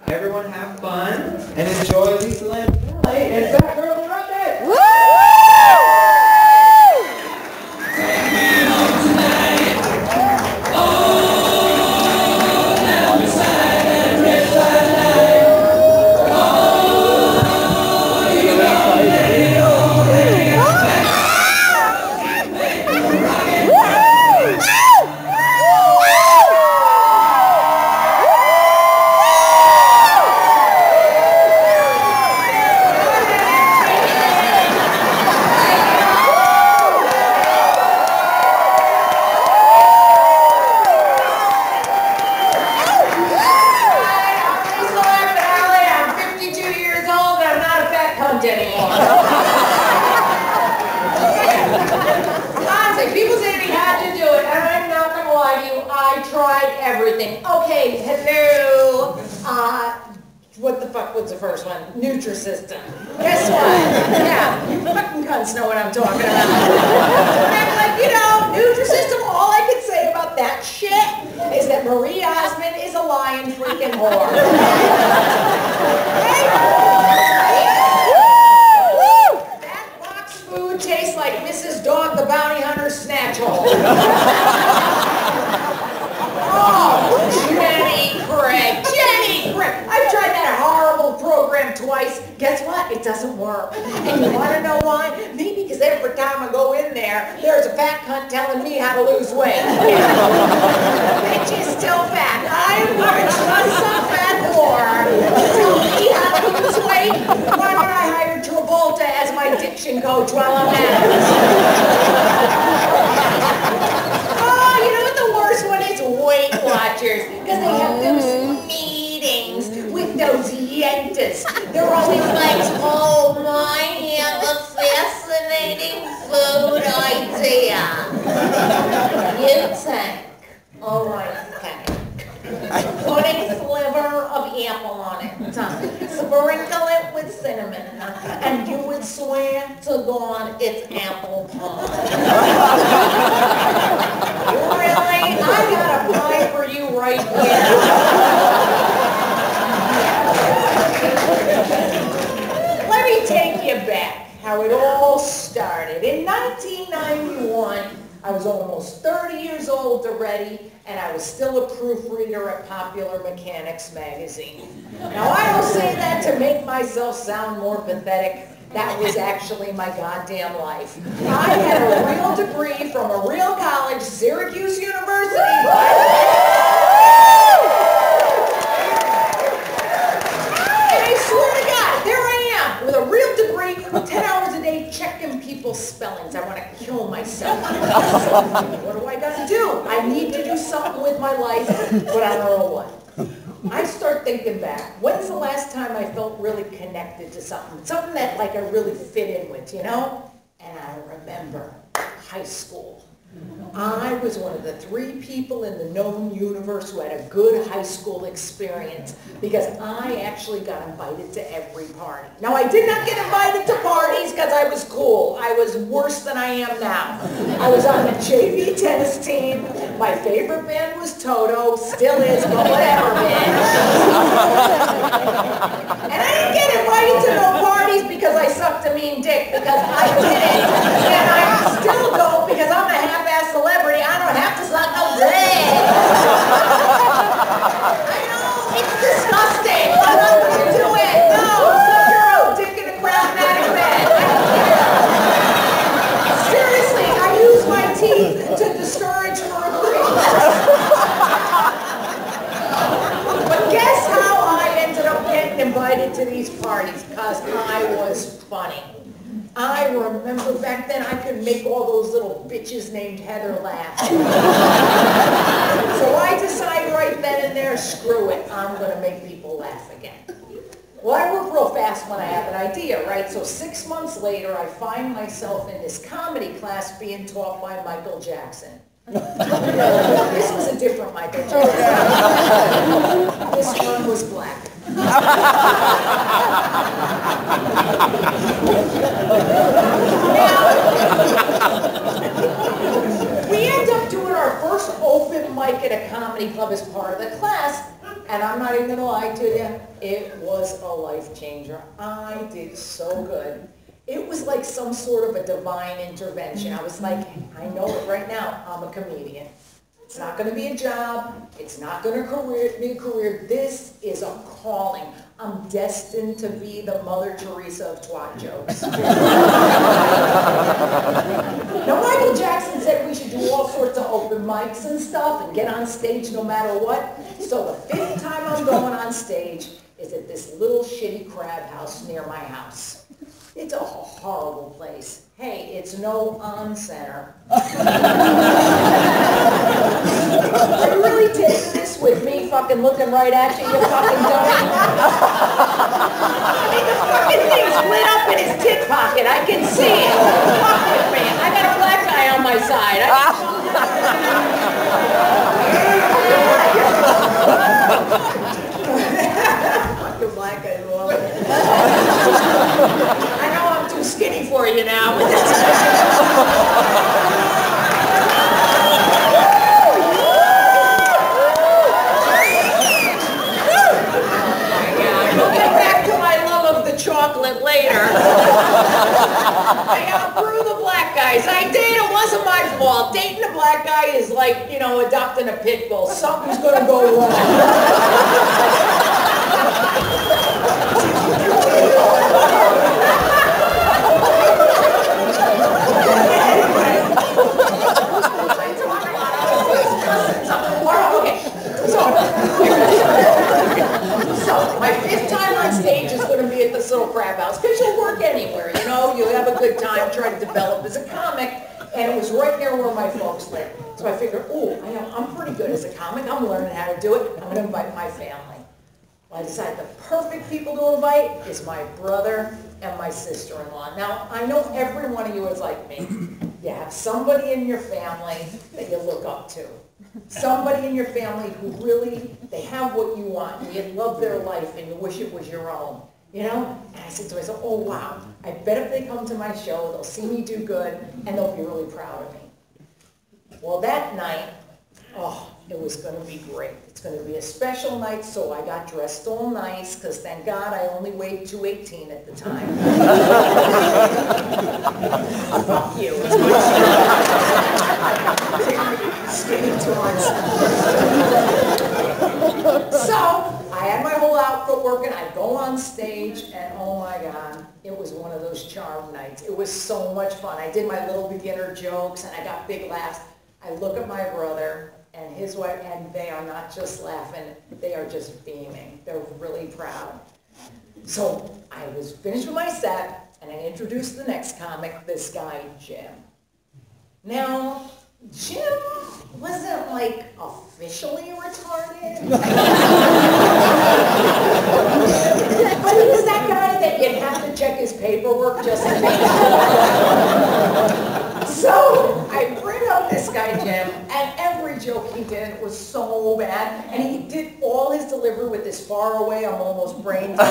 Everyone have fun and enjoy these Lampanelli and Fat Girl Rocket! Woo! Anymore. Honestly, people say we had to do it, and I'm not going to lie to you, I tried everything. Okay, hello, what the fuck was the first one? Nutrisystem. Guess what? Yeah, you fucking cunts know what I'm talking about. I'm like, you know, Nutrisystem, all I can say about that shit is that Marie Osmond is a lying freaking whore. Tastes like Mrs. Dog the Bounty Hunter's snatch hole. Oh, Jenny Craig. Jenny Craig. I've tried that horrible program twice. Guess what? It doesn't work. And you want to know why? Maybe because every time I go in there, there's a fat cunt telling me how to lose weight. Bitch is still fat. I'm going to trust some fat whore to tell me how to lose weight. Why don't I hire Travolta as my diction coach while I'm at it? Oh, you know what the worst one is? Weight Watchers. Because they have those meetings with those yentas. They're always like, oh, I have a fascinating food idea. You think, all right, okay. Putting sliver of apple on it, sprinkle it with cinnamon, and you would swear to God it's apple pie. Really? I got a pie for you right here. Let me take you back, how it all started. In 1991, I was almost 30 years old already, and I was still a proofreader at Popular Mechanics magazine. Now, I don't say that to make myself sound more pathetic. That was actually my goddamn life. I had a real degree from a real college, Syracuse University. And I swear to God, there I am, with a real degree, 10 hours a day checking people's spellings. I want to kill myself. What do I got to do? I need to do something with my life, but I don't know what. I start thinking back. When's the last time I felt really connected to something? Something that like I really fit in with, you know? And I remember high school. I was one of the 3 people in the known universe who had a good high school experience because I actually got invited to every party. Now, I did not get invited to parties because I was cool. I was worse than I am now. I was on the JV tennis team. My favorite band was Toto, still is, but whatever, man. And I didn't get invited to no parties because I sucked a mean dick, because I didn't. And I still don't because I'm a half-ass celebrity. I don't have to suck no dick. I know, it's disgusting. I'm not going to do it. No, suck your own dick in a crowdmatic bed. Seriously, I use my teeth to discourage murder. But guess how I ended up getting invited to these parties? Because I was funny. I remember back then I could make all those little bitches named Heather laugh. So I decided right then and there, screw it, I'm going to make people laugh again. Well, I work real fast when I have an idea, right? So 6 months later, I find myself in this comedy class being taught by Michael Jackson. This was a different Michael Jackson. This one was black. Now, we end up doing our first open mic at a comedy club as part of the class, And I'm not even gonna lie to you, it was a life changer. I did so good. It was like some sort of a divine intervention. I was like, I know it right now, I'm a comedian. It's not gonna be a job, it's not gonna be a career, this is a calling. I'm destined to be the Mother Teresa of twat jokes. Now, Michael Jackson said we should do all sorts of open mics and stuff and get on stage no matter what. So the 5th time I'm going on stage is at this little shitty crab house near my house. It's a horrible place. Hey, it's no on center. Are you really taking this with me fucking looking right at you, you fucking dummy? I mean, the fucking thing's lit up in his tit pocket. I can see it. Fuck with me. I got a black guy on my side. Fucking black guy. I know I'm too skinny for you now. Chocolate later. I gotta brew the black guys. I did, it wasn't my fault. Dating a black guy is like, you know, adopting a pit bull. Something's gonna go wrong. So, my 5th time on stage is going to be at this little crab house, because you'll work anywhere, you know, you have a good time, try to develop as a comic, and it was right near where my folks live. So I figured, oh, I'm pretty good as a comic, I'm learning how to do it, I'm going to invite my family. Well, I decided the perfect people to invite is my brother and my sister-in-law. Now, I know every one of you is like me. You have somebody in your family that you look up to. Somebody in your family who really, they have what you want, and you love their life, and you wish it was your own, you know? And I said to myself, oh wow, I bet if they come to my show, they'll see me do good, and they'll be really proud of me. Well, that night, oh, it was going to be great. It's going to be a special night, so I got dressed all nice, because thank God I only weighed 218 at the time. Fuck you. Skinny toys. So, I had my whole outfit working. I'd go on stage, and oh my God, it was one of those charm nights. It was so much fun. I did my little beginner jokes, and I got big laughs. I look at my brother and his wife, and they are not just laughing, they are just beaming. They're really proud. So, I was finished with my set, and I introduced the next comic, this guy, Jim. Now, Jim wasn't like officially retarded. But he was that guy that you'd have to check his paperwork just in case. So I bring up this guy Jim, and every joke he did was so bad, and he did all his delivery with this far away, I'm almost brain dead.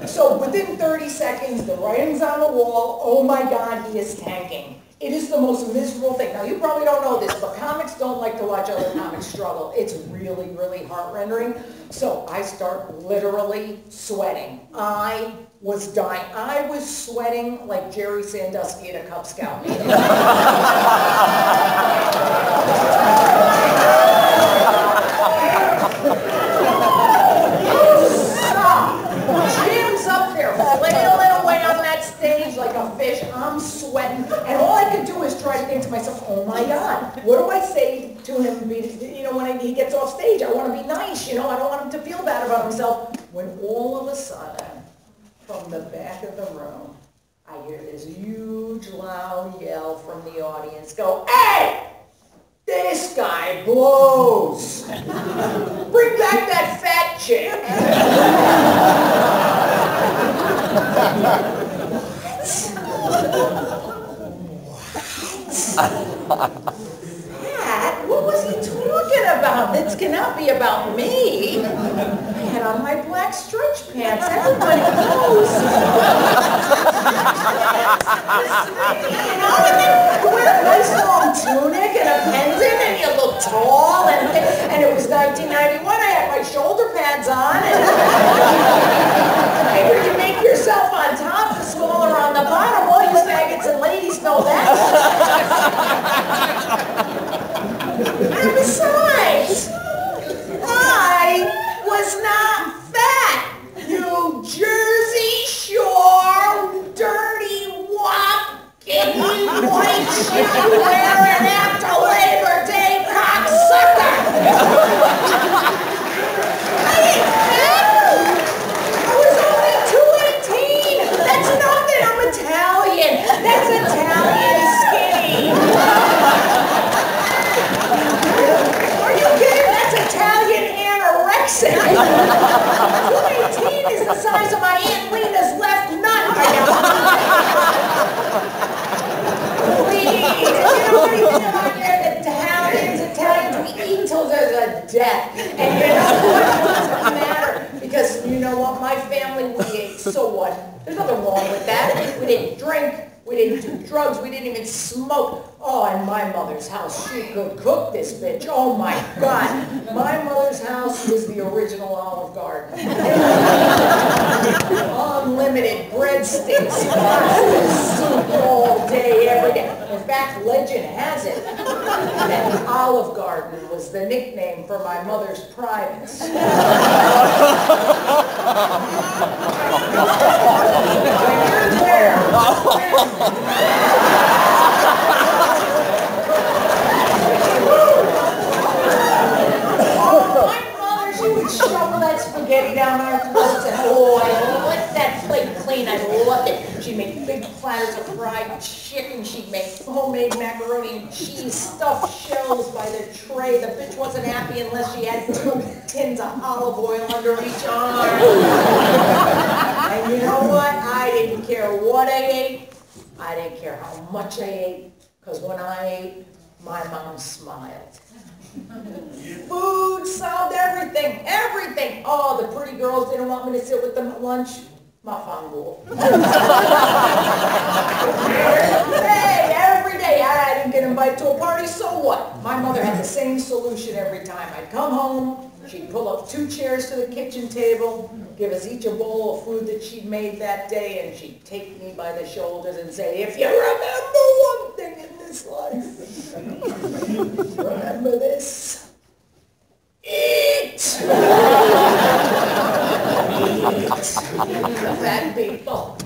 So within 30 seconds, the writing's on the wall. Oh my God, he is tanking. It is the most miserable thing. Now, you probably don't know this, but comics don't like to watch other comics struggle. It's really, really heart-rending. So I start literally sweating. I was dying. I was sweating like Jerry Sandusky at a Cub Scout meeting. Jim's up there flailing away on that stage like a fish. I'm sweating, and all I could do is try to think to myself, oh my God, what do I say to him, you know, when he gets off stage? I want to be nice, you know, I don't want him to feel bad about himself. When all of a sudden, from the back of the room, I hear this huge, loud yell from the audience go, hey! This guy blows! Bring back that fat chick! Pat, what was he talking about? This cannot be about me. I had on my black stretch pants. Everybody knows. You know, and then you wear a nice long tunic and a pendant and you look real tall and it was 1991. I had my shoulder pads on. And the bigger you make yourself on top, the smaller on the bottom. All you faggots and ladies know that. And besides, I was not fat. You Jersey Shore, dirty, walking, white shoe wearing after Labor Day cocksucker. I ain't fat. I was only 218. That's nothing. I'm Italian. That's Italian skinny. Are you kidding? That's Italian anorexic. 218 is the size of my Aunt Lena's left nut. Please, if you know anything about your Italians, we eat till there's a death. And you know what? It doesn't matter. Because you know what? My family, we ate. So what? There's nothing wrong with that. We didn't drink. We didn't do drugs. We didn't even smoke. Oh, in my mother's house, she could cook this bitch. Oh my God. My mother's house was the original Olive Garden. Unlimited breadsticks, pasta, soup all day, every day. In fact, legend has it that the Olive Garden was the nickname for my mother's privates. Shovel that spaghetti down our throats, and oh, I licked that plate clean. I loved it. She'd make big platters of fried chicken. She'd make homemade macaroni and cheese, stuffed shells by the tray. The bitch wasn't happy unless she had 2 tins of olive oil under each arm. And you know what? I didn't care what I ate. I didn't care how much I ate, because when I ate, my mom smiled. Food solved everything, everything. Oh, the pretty girls didn't want me to sit with them at lunch. Mafangul. Every day. I didn't get invited to a party, so what? My mother had the same solution every time. I'd come home, she'd pull up 2 chairs to the kitchen table, give us each a bowl of food that she'd made that day, and she'd take me by the shoulders and say, if you remember one thing in this life, remember this. Eat! Eat! The fat people.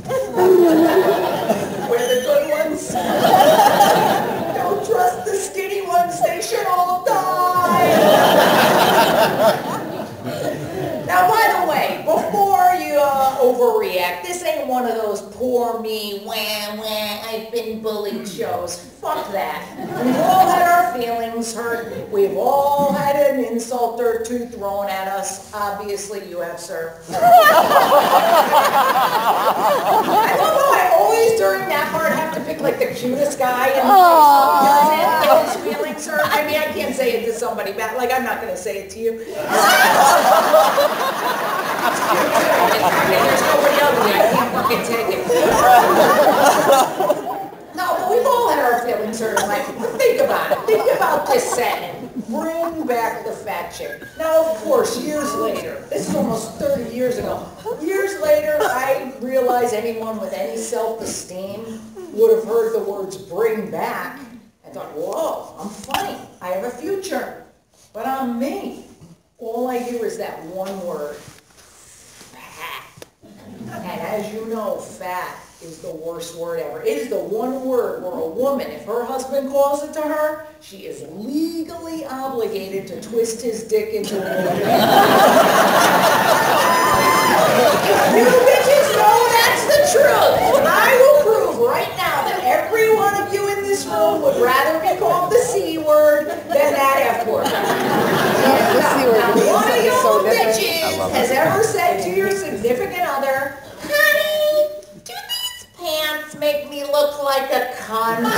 We're the good ones. Don't trust the skinny ones, they should all die. Now, by the way, before you overreact, this ain't one of those poor me, wah, wah, I've been bullied shows. Fuck that. We've all had our feelings hurt. We've all had an insult or 2 thrown at us. Obviously, you have, sir. I love how I always, during that part, have to pick like the cutest guy and his feelings hurt. I mean, I can't say it to somebody bad. Like, I'm not going to say it to you. There's nobody ugly. I can't fucking take it. No, but we've all had our feelings hurt in life. Think about it. Think about this setting. Bring back the fat chick. Now, of course, years later, this is almost 30 years ago, years later, I realize anyone with any self-esteem would have heard the words bring back and thought, whoa, I'm funny. I have a future. But I'm me. All I hear is that one word. And as you know, fat is the worst word ever. It is the one word where a woman, if her husband calls it to her, she is legally obligated to twist his dick into a woman. You bitches know that's the truth. I will prove right now that every one of you in this room would rather be called the C word than that F word. Now, one of you bitches has ever said to your significant other, honey, do these pants make me look like a cunt?